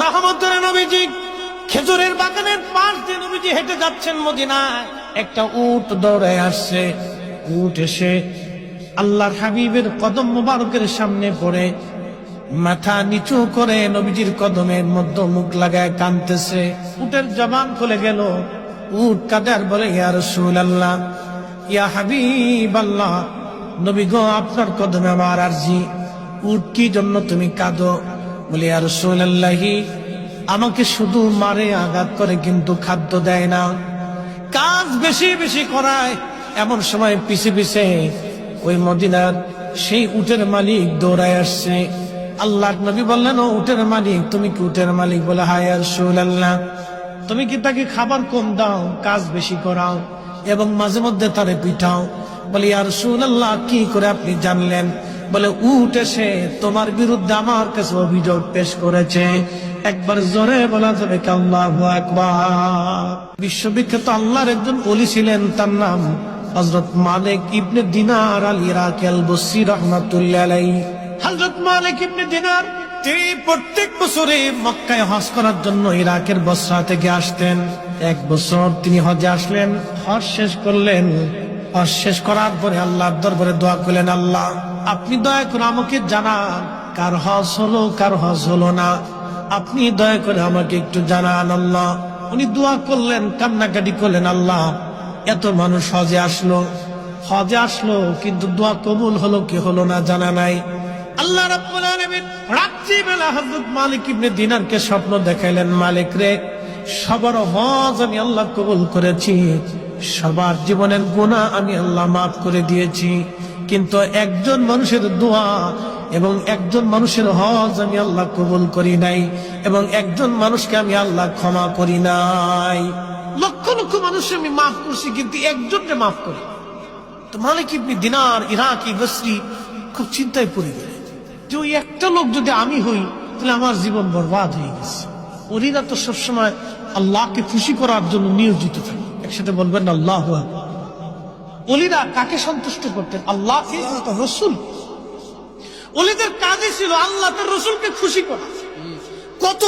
রহমতের নবীজি খেজুরের বাগানের পাশ দিয়ে নবীজি হেঁটে যাচ্ছেন মদিনায়। একটা উট দৌড়ে আসছে। উট এসে আল্লাহর হাবিবের কদম মোবারকের সামনে পড়ে মাথা নিচু করে নবীজির কদমের মধ্যে মুখ লাগায় কাঁদতেছে। উটের জবান খুলে গেল। উট কাঁদে আর বলে, ইয়া রাসূলুল্লাহ, ইয়া হাবিবাল্লাহ, নবী গো, আপনার কদমে আমার আরজি। উট কি জন্য তুমি কাঁদো? বলে, ইয়া রাসূলুল্লাহি, আমাকে শুধু মারে, আঘাত করে, কিন্তু খাদ্য দেয় না, কাজ বেশি বেশি করায়। এমন সময় পিছে পিছে ওই মদিনার সেই উটের মালিক দৌড়ায় আসছে। আল্লাহর নবী বললেন, ও উটের মালিক, তুমি কি উটের মালিক? বলে, হ্যাঁ ইয়া রাসূলুল্লাহ। তুমি কি তাকে খাবার কম দাও, কাজ বেশি করাও এবং মাঝে মধ্যে তারে পিঠাও? বলে, ইয়া রাসূলুল্লাহ, কি করে আপনি জানলেন? বলে, উট এসে তোমার বিরুদ্ধে আমার কাছে অভিযোগ পেশ করেছে। একবার জোরে বলা যাবে কি আল্লাহু আকবার? বিশ্ববিখ্যাত আল্লাহর একজন ওলি ছিলেন, তার নাম হযরত মালিক ইবনে দিনার আল ইরাকি আল বসরি রাহমাতুল্লাহ আলাইহি। হযরত মালিক ইবনে দিনার তিনি প্রত্যেক বছরে মক্কায় হজ করার জন্য ইরাকের বসরা থেকে আসতেন। এক বছর তিনি হজে আসলেন, হজ শেষ করলেন। হজ শেষ করার পরে আল্লাহর দরবারে দোয়া করলেন, আল্লাহ, আপনি দয়া করে আমাকে জানান কার হজ হলো, কার হজ হলো না। আপনি দয়া করে আমাকে একটু জানান আল্লাহ। উনি দোয়া করলেন, কান্নাকাটি করলেন, আল্লাহ, এত মানুষ হজে আসলো, কিন্তু দোয়া কবুল হলো কি হলো না জানা নাই। আল্লাহ রাব্বুল আলামিন রাত্রিবেলা হযরত মালিক ইবনে দিনারকে স্বপ্ন দেখাইলেন, মালিক রে, সবার হজ আমি আল্লাহ কবুল করেছি, সবার জীবনের গুনাহ আমি আল্লাহ মাফ করে দিয়েছি, কিন্তু একজন মানুষের দোয়া এবং একজন মানুষের হজ আমি আল্লাহ কবুল করি নাই, এবং একজন মানুষকে আমি আল্লাহ ক্ষমা করি নাই। লক্ষ লক্ষ মানুষ আমি মাফ করছি, কিন্তু একজনকে মাফ করি। তো মালিক ইবনে দিনার ইরাকি বসরি খুব চিন্তায় পড়ে গেলেন যে ওই একটা লোক যদি আমি হই, তাহলে আমার জীবন বরবাদ হয়ে গেছে। ওরা তো সবসময় আল্লাহকে খুশি করার জন্য নিয়োজিত থাকে। একসাথে বলবেন আল্লাহু আকবার। ওলিরা কাকে সন্তুষ্ট করতেন? আল্লাহকে, রসুল। ওলিদের কাজই ছিল আল্লাহ তার রসুলকে খুশি করা। কত